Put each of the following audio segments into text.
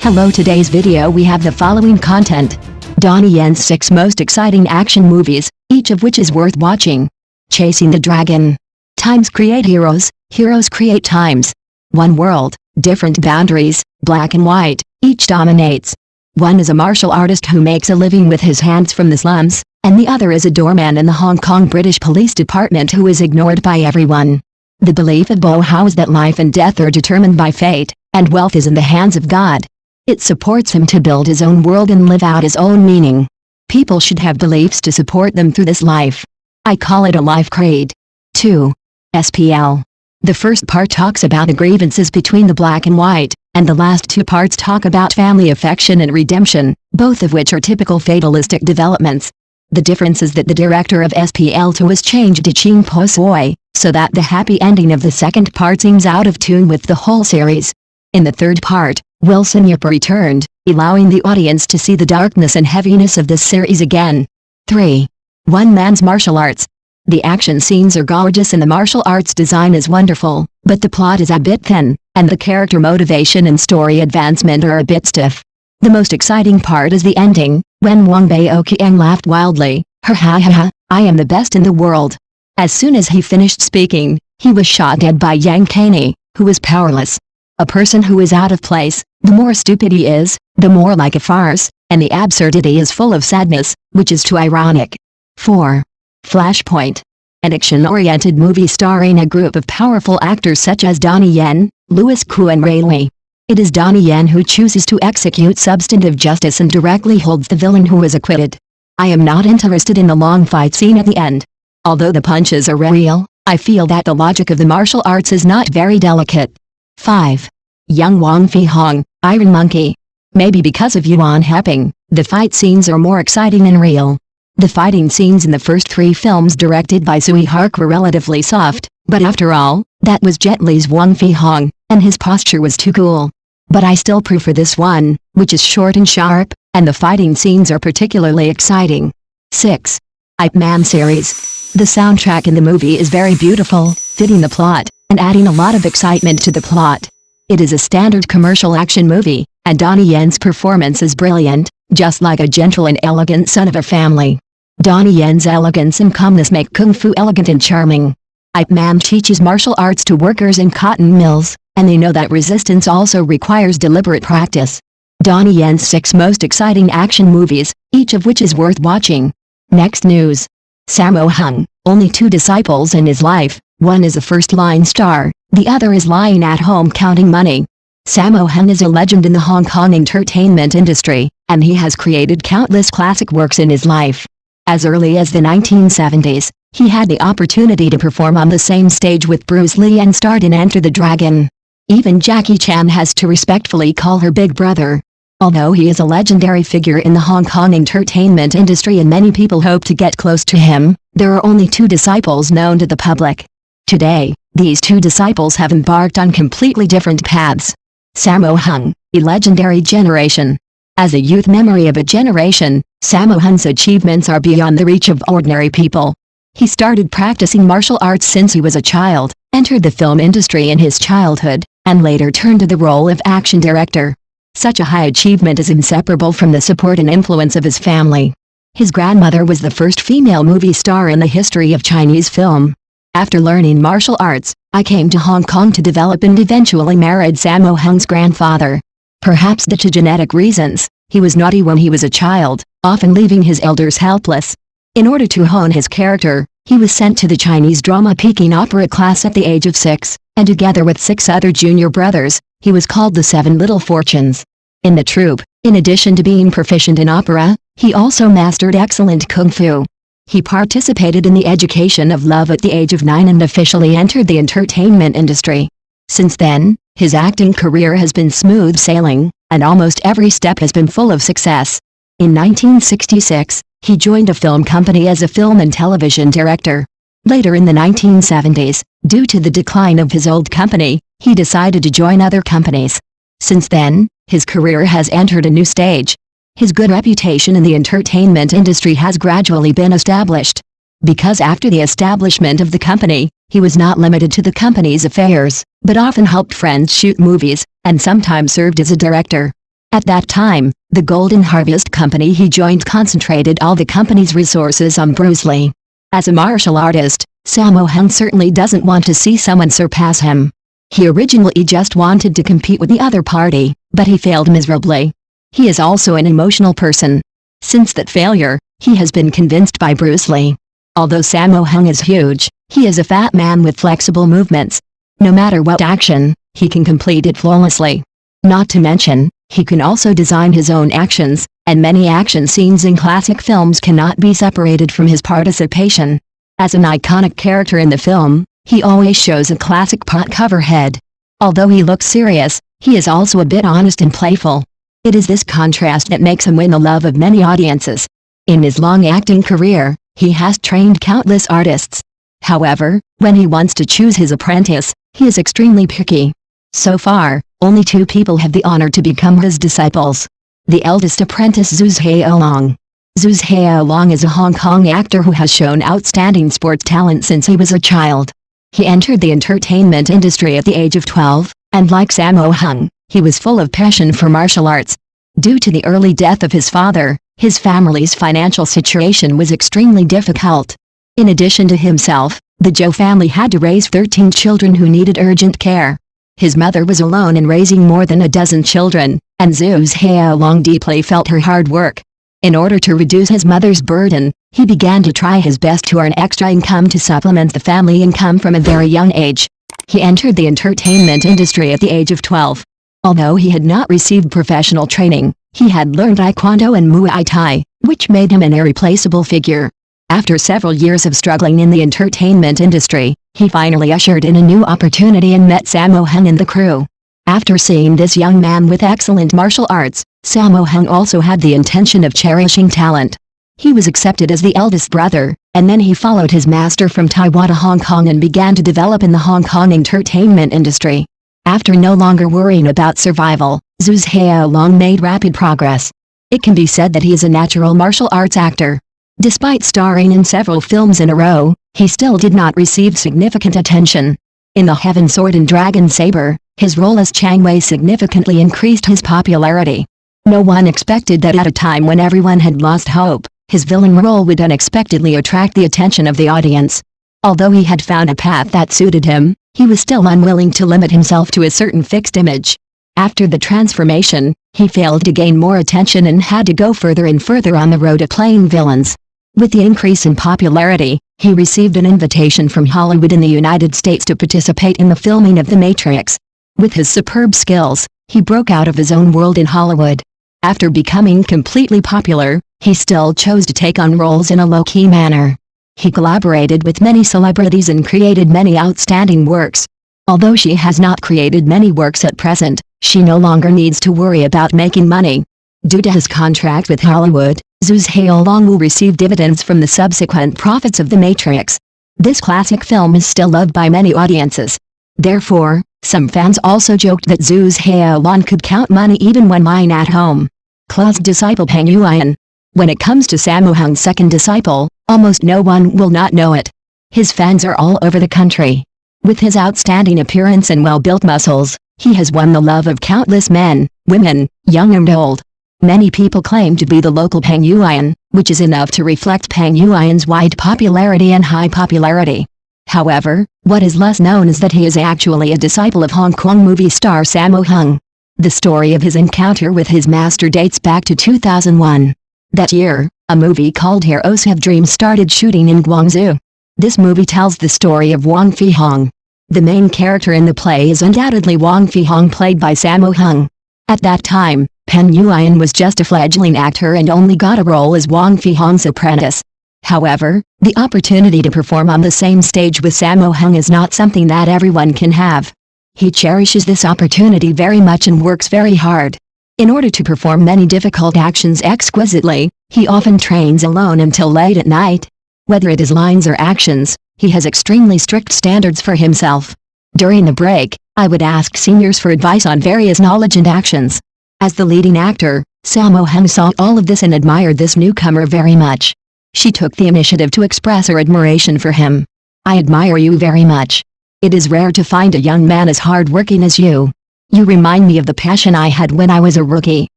Hello, today's video we have the following content. Donnie Yen's 6 most exciting action movies, each of which is worth watching. Chasing the Dragon. Times create heroes, heroes create times. One world, different boundaries, black and white, each dominates. One is a martial artist who makes a living with his hands from the slums, and the other is a doorman in the Hong Kong British Police Department who is ignored by everyone. The belief of Bo Hao is that life and death are determined by fate, and wealth is in the hands of God. It supports him to build his own world and live out his own meaning. People should have beliefs to support them through this life. I call it a life creed. 2. SPL. The first part talks about the grievances between the black and white, and the last 2 parts talk about family affection and redemption, both of which are typical fatalistic developments. The difference is that the director of SPL2 has changed to Ching Po Soi, so that the happy ending of the second part seems out of tune with the whole series. In the third part, Wilson Yip returned, allowing the audience to see the darkness and heaviness of this series again. 3. One Man's Martial Arts. The action scenes are gorgeous and the martial arts design is wonderful, but the plot is a bit thin, and the character motivation and story advancement are a bit stiff. The most exciting part is the ending, when Wang Baoqiang laughed wildly, "Ha ha ha ha, I am the best in the world." As soon as he finished speaking, he was shot dead by Yang Kaney, who was powerless. A person who is out of place, the more stupid he is, the more like a farce, and the absurdity is full of sadness, which is too ironic. 4. Flashpoint. An action-oriented movie starring a group of powerful actors such as Donnie Yen, Louis Koo and Ray Lee. It is Donnie Yen who chooses to execute substantive justice and directly holds the villain who is acquitted. I am not interested in the long fight scene at the end. Although the punches are real, I feel that the logic of the martial arts is not very delicate. 5. Young Wong Fei Hong, Iron Monkey. Maybe because of Yuan Heping, the fight scenes are more exciting and real. The fighting scenes in the first 3 films directed by Tsui Hark were relatively soft, but after all, that was Jet Li's Wong Fei Hong, and his posture was too cool. But I still prefer this one, which is short and sharp, and the fighting scenes are particularly exciting. 6. Ip Man series. The soundtrack in the movie is very beautiful, fitting the plot, and adding a lot of excitement to the plot. It is a standard commercial action movie, and Donnie Yen's performance is brilliant, just like a gentle and elegant son of a family. Donnie Yen's elegance and calmness make Kung Fu elegant and charming. Ip Man teaches martial arts to workers in cotton mills, and they know that resistance also requires deliberate practice. Donnie Yen's 6 most exciting action movies, each of which is worth watching. Next news. Sammo Hung, only 2 disciples in his life, one is a first-line star, the other is lying at home counting money. Sammo Hung is a legend in the Hong Kong entertainment industry, and he has created countless classic works in his life. As early as the 1970s, he had the opportunity to perform on the same stage with Bruce Lee and starred in Enter the Dragon. Even Jackie Chan has to respectfully call her big brother. Although he is a legendary figure in the Hong Kong entertainment industry and many people hope to get close to him, there are only 2 disciples known to the public. Today, these 2 disciples have embarked on completely different paths. Sammo Hung, a legendary generation. As a youth memory of a generation, Sammo Hung's achievements are beyond the reach of ordinary people. He started practicing martial arts since he was a child, entered the film industry in his childhood, and later turned to the role of action director. Such a high achievement is inseparable from the support and influence of his family. His grandmother was the first female movie star in the history of Chinese film. After learning martial arts, I came to Hong Kong to develop and eventually married Sammo Hung's grandfather. Perhaps due to genetic reasons, he was naughty when he was a child, often leaving his elders helpless. In order to hone his character, he was sent to the Chinese drama Peking opera class at the age of 6, and together with 6 other junior brothers, he was called the 7 Little Fortunes. In the troupe, in addition to being proficient in opera, he also mastered excellent kung fu. He participated in the education of love at the age of 9 and officially entered the entertainment industry. Since then, his acting career has been smooth sailing, and almost every step has been full of success. In 1966, he joined a film company as a film and television director. Later in the 1970s, due to the decline of his old company, he decided to join other companies. Since then, his career has entered a new stage. His good reputation in the entertainment industry has gradually been established. Because after the establishment of the company, he was not limited to the company's affairs, but often helped friends shoot movies, and sometimes served as a director. At that time, the Golden Harvest company he joined concentrated all the company's resources on Bruce Lee. As a martial artist, Sammo Hung certainly doesn't want to see someone surpass him. He originally just wanted to compete with the other party, but he failed miserably. He is also an emotional person. Since that failure, he has been convinced by Bruce Lee. Although Sammo Hung is huge, he is a fat man with flexible movements. No matter what action, he can complete it flawlessly. Not to mention, he can also design his own actions, and many action scenes in classic films cannot be separated from his participation. As an iconic character in the film, he always shows a classic pot cover head. Although he looks serious, he is also a bit honest and playful. It is this contrast that makes him win the love of many audiences. In his long acting career, he has trained countless artists. However, when he wants to choose his apprentice, he is extremely picky. So far, only 2 people have the honor to become his disciples. The eldest apprentice Zhu Haolong. Zhu Haolong is a Hong Kong actor who has shown outstanding sports talent since he was a child. He entered the entertainment industry at the age of 12, and like Sammo Hung, he was full of passion for martial arts. Due to the early death of his father, his family's financial situation was extremely difficult. In addition to himself, the Zhou family had to raise 13 children who needed urgent care. His mother was alone in raising more than a dozen children, and Zhu Haolong deeply felt her hard work. In order to reduce his mother's burden, he began to try his best to earn extra income to supplement the family income from a very young age. He entered the entertainment industry at the age of 12. Although he had not received professional training, he had learned Taekwondo and Muay Thai, which made him an irreplaceable figure. After several years of struggling in the entertainment industry, he finally ushered in a new opportunity and met Sammo Hung in the crew. After seeing this young man with excellent martial arts, Sammo Hung also had the intention of cherishing talent. He was accepted as the eldest brother, and then he followed his master from Taiwan to Hong Kong and began to develop in the Hong Kong entertainment industry. After no longer worrying about survival, Zhu Haolong made rapid progress. It can be said that he is a natural martial arts actor. Despite starring in several films in a row, he still did not receive significant attention. In The Heaven Sword and Dragon Saber, his role as Chang Wei significantly increased his popularity. No one expected that at a time when everyone had lost hope, his villain role would unexpectedly attract the attention of the audience. Although he had found a path that suited him, he was still unwilling to limit himself to a certain fixed image. After the transformation, he failed to gain more attention and had to go further and further on the road to playing villains. With the increase in popularity, he received an invitation from Hollywood in the United States to participate in the filming of The Matrix. With his superb skills, he broke out of his own world in Hollywood. After becoming completely popular, he still chose to take on roles in a low-key manner. He collaborated with many celebrities and created many outstanding works. Although she has not created many works at present, she no longer needs to worry about making money. Due to his contract with Hollywood, Zhu Haolong will receive dividends from the subsequent profits of The Matrix. This classic film is still loved by many audiences. Therefore, some fans also joked that Zhu Haolong could count money even when lying at home. Close disciple Peng Yuan. When it comes to Sammo Hung's second disciple, almost no one will not know it. His fans are all over the country. With his outstanding appearance and well-built muscles, he has won the love of countless men, women, young and old. Many people claim to be the local Peng Yuan, which is enough to reflect Peng Yuan's wide popularity and high popularity. However, what is less known is that he is actually a disciple of Hong Kong movie star Sammo Hung. The story of his encounter with his master dates back to 2001. That year, a movie called Heroes Have Dreams started shooting in Guangzhou. This movie tells the story of Wang Fihong. The main character in the play is undoubtedly Wang Fihong, played by Sammo Hung. At that time, Peng Yuan was just a fledgling actor and only got a role as Wang Fihong's apprentice. However, the opportunity to perform on the same stage with Sammo Hung is not something that everyone can have. He cherishes this opportunity very much and works very hard. In order to perform many difficult actions exquisitely, he often trains alone until late at night. Whether it is lines or actions, he has extremely strict standards for himself. During the break, I would ask seniors for advice on various knowledge and actions. As the leading actor, Sammo Hung saw all of this and admired this newcomer very much. She took the initiative to express her admiration for him. "I admire you very much. It is rare to find a young man as hard-working as you. You remind me of the passion I had when I was a rookie.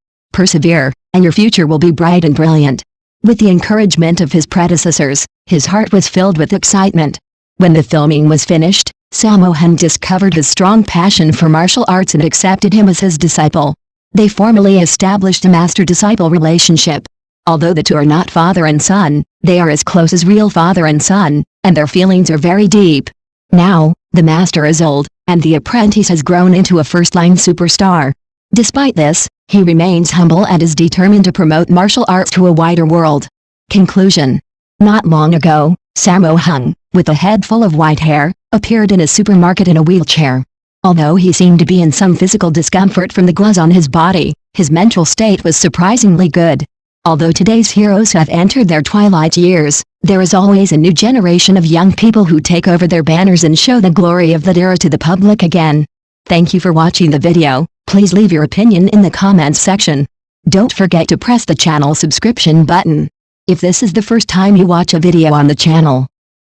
Persevere, and your future will be bright and brilliant. With the encouragement of his predecessors, his heart was filled with excitement. When the filming was finished, Sammo Hung discovered his strong passion for martial arts and accepted him as his disciple. They formally established a master-disciple relationship. Although the two are not father and son, they are as close as real father and son, and their feelings are very deep. Now, the master is old, and the apprentice has grown into a first-line superstar. Despite this, he remains humble and is determined to promote martial arts to a wider world. Conclusion. Not long ago, Sammo Hung, with a head full of white hair, appeared in a supermarket in a wheelchair. Although he seemed to be in some physical discomfort from the gloves on his body, his mental state was surprisingly good. Although today's heroes have entered their twilight years, there is always a new generation of young people who take over their banners and show the glory of that era to the public again. Thank you for watching the video. Please leave your opinion in the comments section. Don't forget to press the channel subscription button. If this is the first time you watch a video on the channel,